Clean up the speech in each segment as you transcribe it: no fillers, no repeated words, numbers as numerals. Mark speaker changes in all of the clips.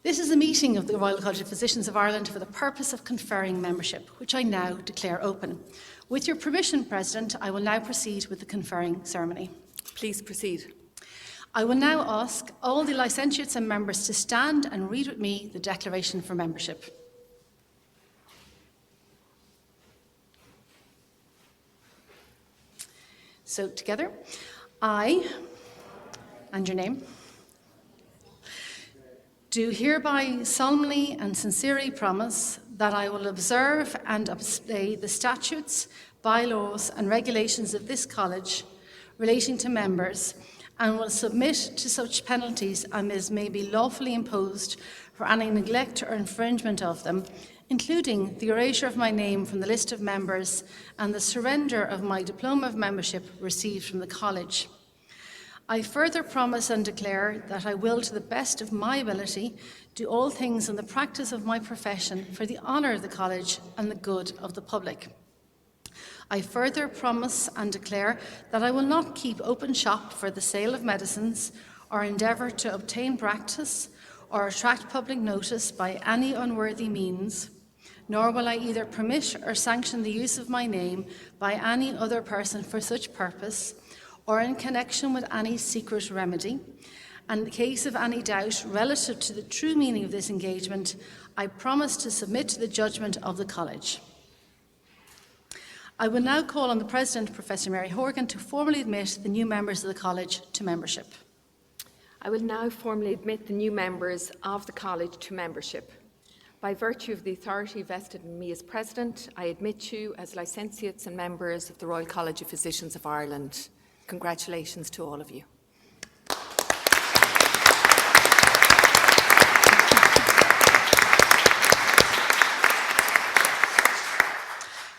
Speaker 1: This is a meeting of the Royal College of Physicians of Ireland for the purpose of conferring membership, which I now declare open. With your permission, President, I will now proceed with the conferring ceremony.
Speaker 2: Please proceed.
Speaker 1: I will now ask all the licentiates and members to stand and read with me the declaration for membership. So together, I, and your name, do hereby solemnly and sincerely promise that I will observe and obey the statutes, bylaws and regulations of this college relating to members, and will submit to such penalties as may be lawfully imposed for any neglect or infringement of them, including the erasure of my name from the list of members and the surrender of my diploma of membership received from the college. I further promise and declare that I will, to the best of my ability, do all things in the practice of my profession for the honour of the college and the good of the public. I further promise and declare that I will not keep open shop for the sale of medicines or endeavour to obtain practice or attract public notice by any unworthy means, nor will I either permit or sanction the use of my name by any other person for such purpose, or in connection with any secret remedy. And in the case of any doubt relative to the true meaning of this engagement, I promise to submit to the judgment of the College. I will now call on the President, Professor Mary Horgan, to formally admit the new members of the College to membership.
Speaker 2: I will now formally admit the new members of the College to membership. By virtue of the authority vested in me as President, I admit you as licentiates and members of the Royal College of Physicians of Ireland. Congratulations to all of you.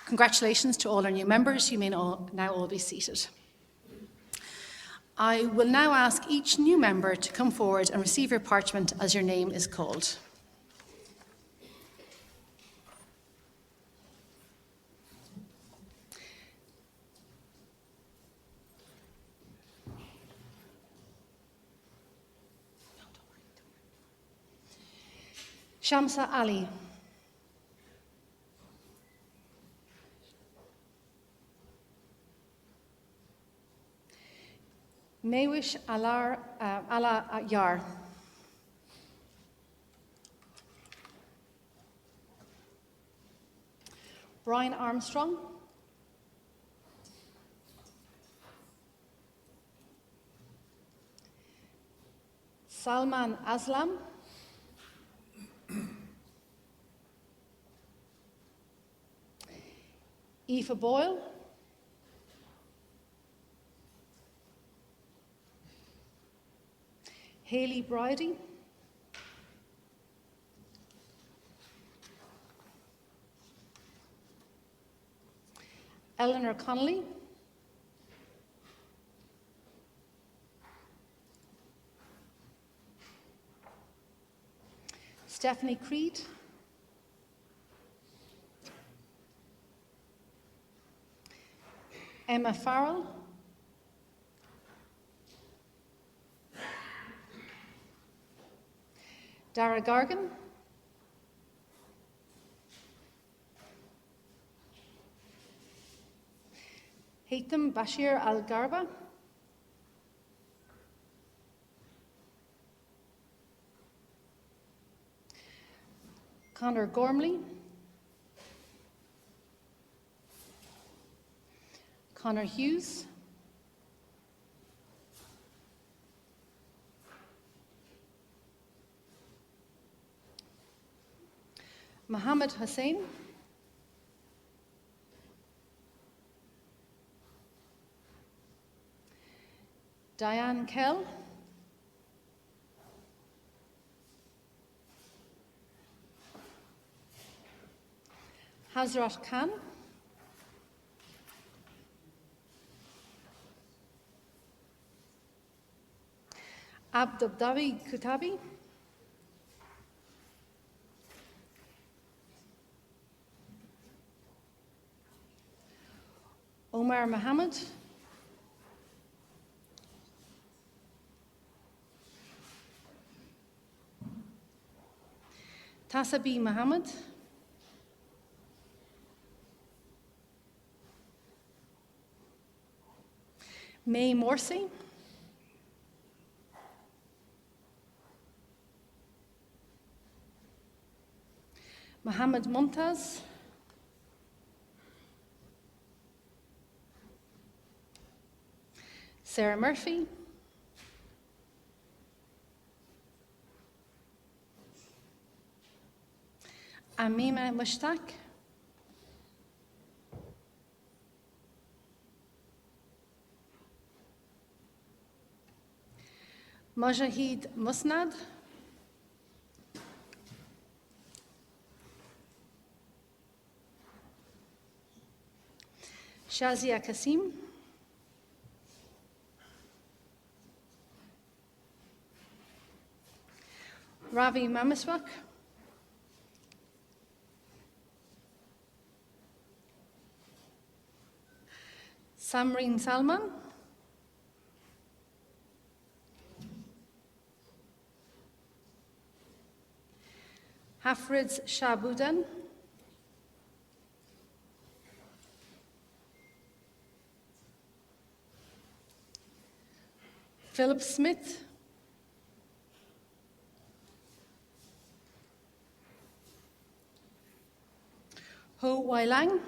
Speaker 1: Congratulations to all our new members. You may now all be seated. I will now ask each new member to come forward and receive your parchment as your name is called. Shamsa Ali. Mawish Ala Yar. Brian Armstrong. Salman Aslam. Aoife Boyle. Hayley Bridie. Eleanor Connolly. Stephanie Creed. Emma Farrell. Dara Gargan. Haytham Bashir Al-Garba. Conor Gormley. Conor Hughes. Mohammed Hussain. Diane Kell. Hazrat Khan. Abdabdawi Kutabi. Omar Mohammed. Tasabi Mohammed, May Morsi, Mohammed Mumtaz, Sarah Murphy, Amima Mushtaq, Mujahid Musnad, Shazia Kasim, Ravi Mamiswak, Samreen Salman, Hafriz Shabudan, Philip Smith, Ho Wai Lang,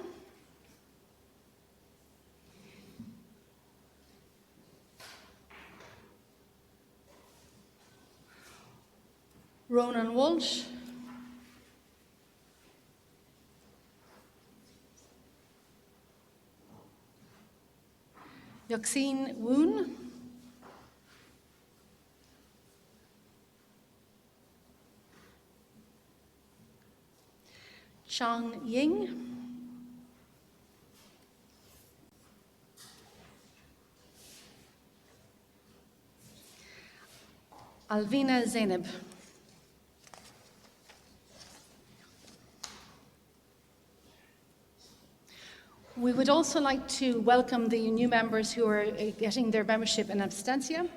Speaker 1: Ronan Walsh, Yoxine Woon, Chang Ying, Alvina Zainab. We would also like to welcome the new members who are getting their membership in absentia,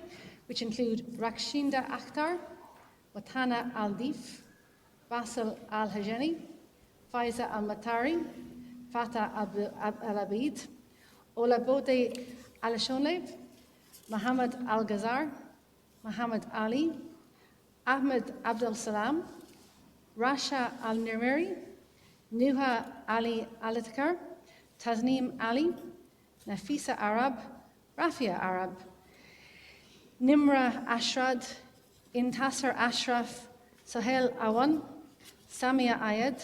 Speaker 1: which include Rakshinda Akhtar, Watana Aldif, Basil Al-Hajani, Faiza Al-Matari, Fatah Al-Abid, Olabode Al-Shonlev, Mohammed Al-Ghazar, Muhammad Ali, Ahmed Abdul Salam, Rasha Al-Nirmiri, Nuha Ali Alitkar, Tasneem Ali, Nafisa Arab, Rafia Arab, Nimra Ashrad, Intasar Ashraf, Sohail Awan, Samia Ayed,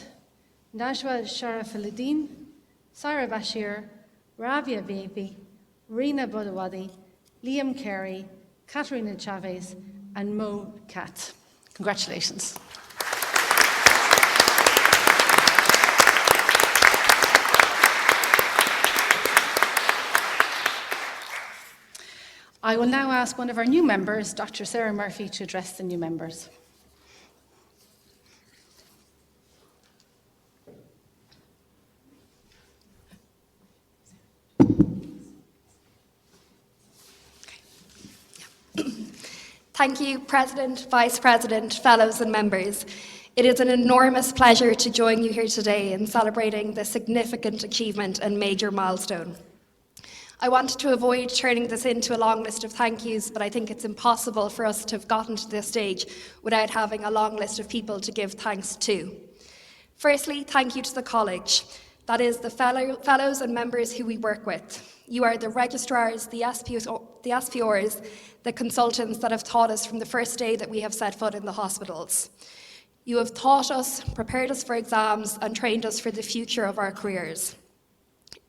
Speaker 1: Najwa Sharaf al-Din, Sarah Bashir, Ravia Vapi, Rina Bodawadi, Liam Carey, Katerina Chavez, and Mo Kat. Congratulations. I will now ask one of our new members, Dr. Sarah Murphy, to address the new members.
Speaker 3: Thank you, President, Vice President, Fellows and members. It is an enormous pleasure to join you here today in celebrating this significant achievement and major milestone. I wanted to avoid turning this into a long list of thank yous, but I think it's impossible for us to have gotten to this stage without having a long list of people to give thanks to. Firstly, thank you to the college. That is the fellows and members who we work with. You are the registrars, the SPOs, the consultants that have taught us from the first day that we have set foot in the hospitals. You have taught us, prepared us for exams, and trained us for the future of our careers.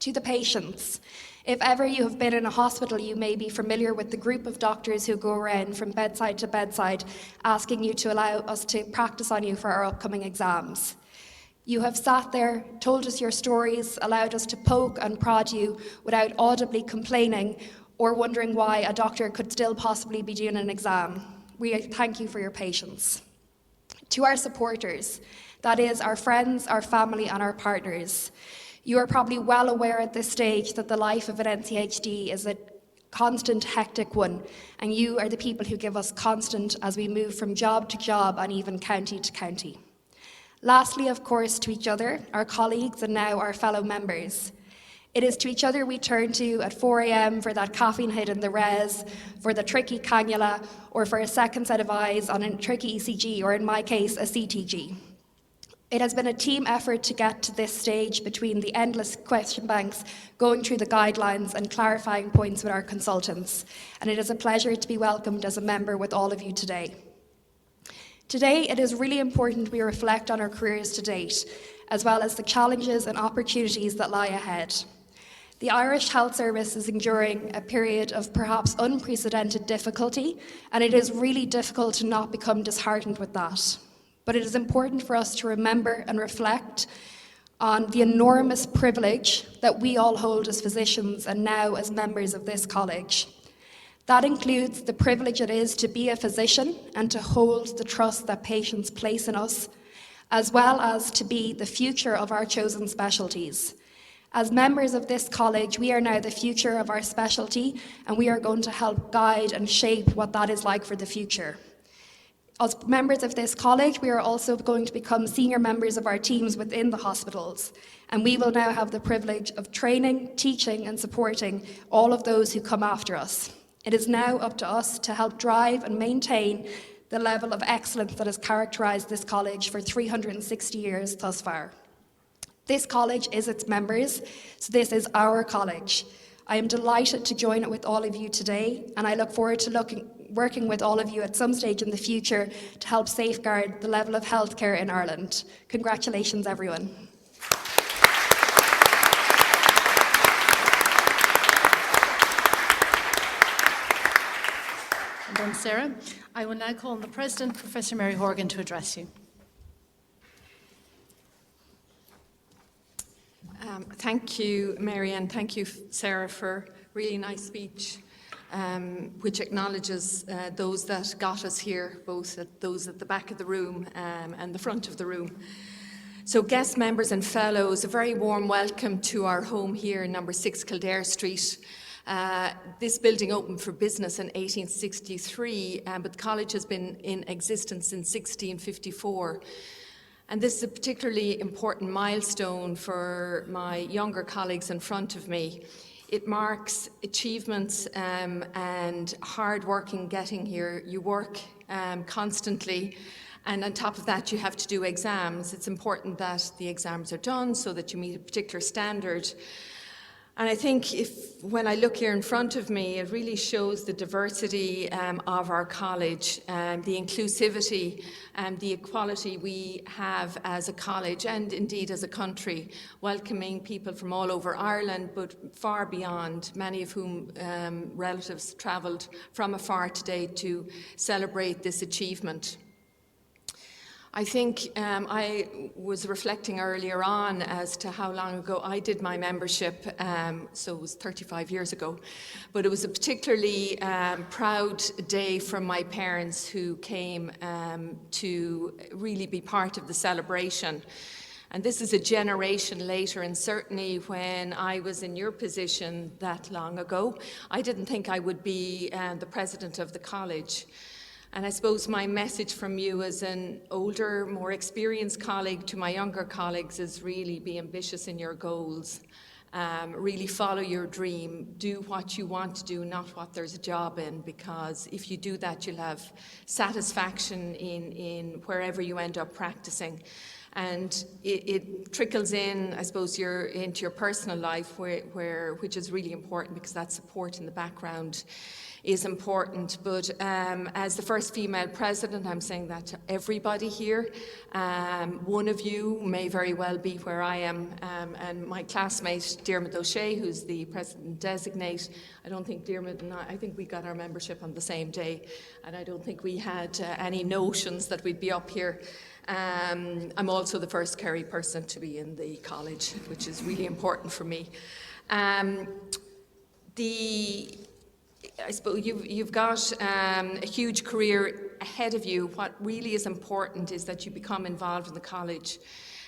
Speaker 3: To the patients, if ever you have been in a hospital, you may be familiar with the group of doctors who go around from bedside to bedside asking you to allow us to practice on you for our upcoming exams. You have sat there, told us your stories, allowed us to poke and prod you without audibly complaining or wondering why a doctor could still possibly be doing an exam. We thank you for your patience. To our supporters, that is our friends, our family and our partners, you are probably well aware at this stage that the life of an NCHD is a constant, hectic one, and you are the people who give us constant as we move from job to job and even county to county. Lastly, of course, to each other, our colleagues and now our fellow members. It is to each other we turn to at 4 a.m. for that caffeine hit in the res, for the tricky cannula, or for a second set of eyes on a tricky ECG, or in my case, a CTG. It has been a team effort to get to this stage between the endless question banks, going through the guidelines and clarifying points with our consultants, and it is a pleasure to be welcomed as a member with all of you today. Today, it is really important we reflect on our careers to date, as well as the challenges and opportunities that lie ahead. The Irish Health Service is enduring a period of perhaps unprecedented difficulty, and it is really difficult to not become disheartened with that. But it is important for us to remember and reflect on the enormous privilege that we all hold as physicians and now as members of this college. That includes the privilege it is to be a physician and to hold the trust that patients place in us, as well as to be the future of our chosen specialties. As members of this college, we are now the future of our specialty, and we are going to help guide and shape what that is like for the future. As members of this college, we are also going to become senior members of our teams within the hospitals, and we will now have the privilege of training, teaching, and supporting all of those who come after us. It is now up to us to help drive and maintain the level of excellence that has characterised this college for 360 years thus far. This college is its members, so this is our college. I am delighted to join it with all of you today, and I look forward to working with all of you at some stage in the future to help safeguard the level of healthcare in Ireland. Congratulations, everyone.
Speaker 1: And then, Sarah, I will now call on the President, Professor Mary Horgan, to address you.
Speaker 2: Thank you, Mary, and thank you, Sarah, for a really nice speech, which acknowledges those that got us here, both those at the back of the room and the front of the room. So guest members and fellows, a very warm welcome to our home here in number 6 Kildare Street. This building opened for business in 1863, but the college has been in existence since 1654. And this is a particularly important milestone for my younger colleagues in front of me. It marks achievements and hard work in getting here. You work constantly, and on top of that you have to do exams. It's important that the exams are done so that you meet a particular standard. And I think when I look here in front of me, it really shows the diversity of our college, the inclusivity and the equality we have as a college and indeed as a country, welcoming people from all over Ireland, but far beyond, many of whom relatives travelled from afar today to celebrate this achievement. I think I was reflecting earlier on as to how long ago I did my membership, so it was 35 years ago, but it was a particularly proud day from my parents who came to really be part of the celebration. And this is a generation later, and certainly when I was in your position that long ago, I didn't think I would be the president of the college. And I suppose my message from you as an older, more experienced colleague to my younger colleagues is really be ambitious in your goals. Really follow your dream. Do what you want to do, not what there's a job in, because if you do that, you'll have satisfaction in wherever you end up practicing. And it trickles in, I suppose, into your personal life, which is really important because that support in the background is important. But as the first female president, I'm saying that to everybody here. One of you may very well be where I am, and my classmate Diarmuid O'Shea, who's the president designate. I don't think Diarmuid and I think we got our membership on the same day, and I don't think we had any notions that we'd be up here. I'm also the first Kerry person to be in the college, which is really important for me. I suppose you've got a huge career ahead of you. What really is important is that you become involved in the college.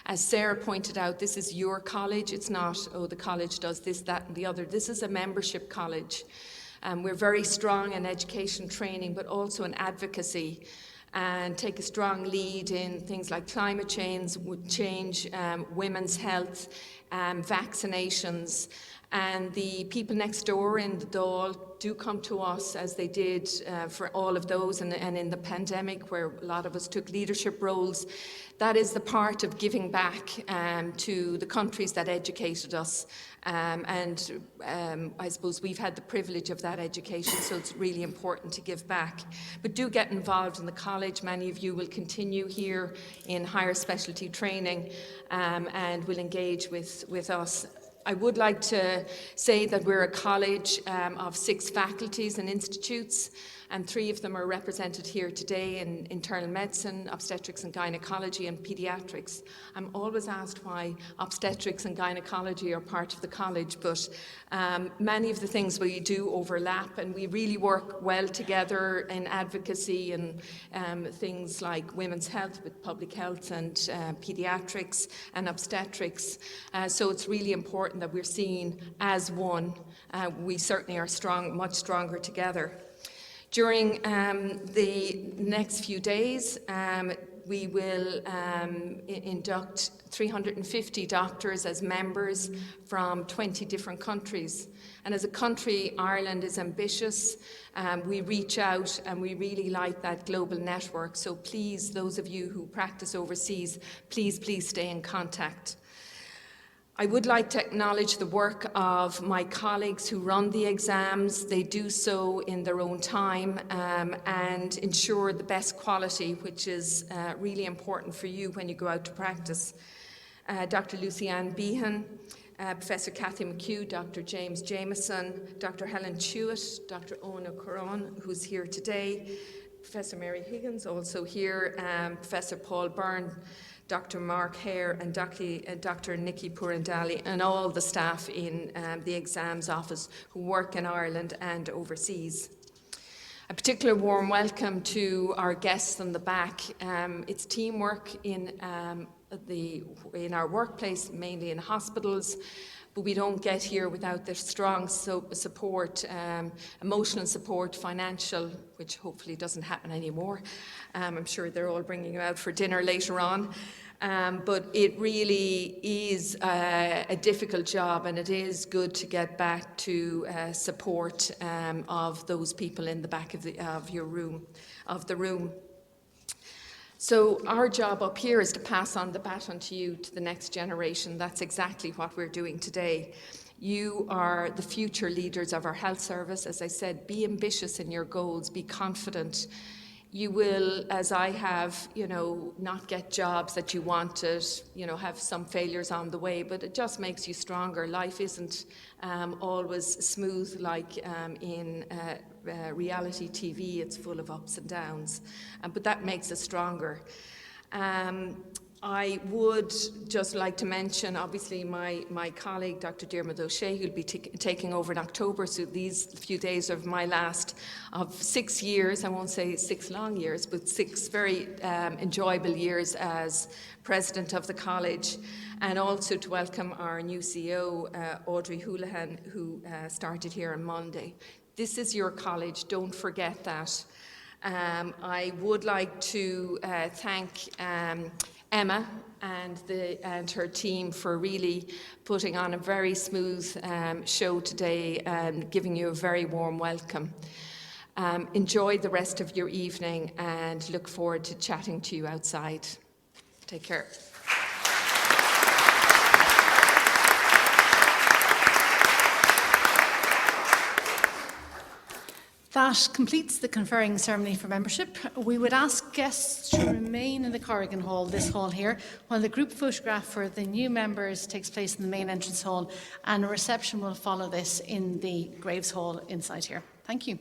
Speaker 2: As Sarah pointed out, this is your college. It's not, oh, the college does this, that, and the other. This is a membership college. We're very strong in education training, but also in advocacy. and take a strong lead in things like climate change, women's health, vaccinations. And the people next door in the Dáil do come to us, as they did for all of those, and in the pandemic where a lot of us took leadership roles. That is the part of giving back to the countries that educated us. I suppose we've had the privilege of that education, so it's really important to give back. But do get involved in the college. Many of you will continue here in higher specialty training and will engage with us. I would like to say that we're a college of 6 faculties and institutes, and 3 of them are represented here today in internal medicine, obstetrics and gynecology, and paediatrics. I'm always asked why obstetrics and gynecology are part of the college, but many of the things we do overlap, and we really work well together in advocacy and things like women's health with public health and paediatrics and obstetrics. So it's really important that we're seen as one. We certainly are much stronger together. During the next few days, we will induct 350 doctors as members from 20 different countries. And as a country, Ireland is ambitious. We reach out and we really like that global network. So please, those of you who practice overseas, please stay in contact. I would like to acknowledge the work of my colleagues who run the exams. They do so in their own time and ensure the best quality, which is really important for you when you go out to practice. Dr. Lucy-Ann Behan, Professor Cathy McHugh, Dr. James Jameson, Dr. Helen Chewett, Dr. Owen O'Coron, who's here today, Professor Mary Higgins, also here, Professor Paul Byrne, Dr. Mark Hare and Dr. Nikki Purandali, and all the staff in the exams office who work in Ireland and overseas. A particular warm welcome to our guests in the back. It's teamwork in our workplace, mainly in hospitals, but we don't get here without their strong support, emotional support, financial, which hopefully doesn't happen anymore. I'm sure they're all bringing you out for dinner later on. But it really is a difficult job, and it is good to get back to support of those people in the back of the room. So our job up here is to pass on the baton to you, to the next generation. That's exactly what we're doing today. You are the future leaders of our health service. As I said, be ambitious in your goals, be confident. You will, as I have, not get jobs that you wanted, have some failures on the way, but it just makes you stronger. Life isn't always smooth like in reality TV. It's full of ups and downs, but that makes us stronger. I would just like to mention, obviously, my colleague, Dr. Diarmuid O'Shea, who'll be taking over in October, so these few days are my last of 6 years. I won't say 6 long years, but 6 very enjoyable years as president of the college, and also to welcome our new CEO, Audrey Houlihan, who started here on Monday. This is your college, don't forget that. I would like to thank Emma and her team for really putting on a very smooth show today and giving you a very warm welcome. Enjoy the rest of your evening and look forward to chatting to you outside. Take care.
Speaker 1: That completes the conferring ceremony for membership. We would ask guests to remain in the Corrigan Hall, this hall here, while the group photograph for the new members takes place in the main entrance hall, and a reception will follow this in the Graves Hall inside here. Thank you.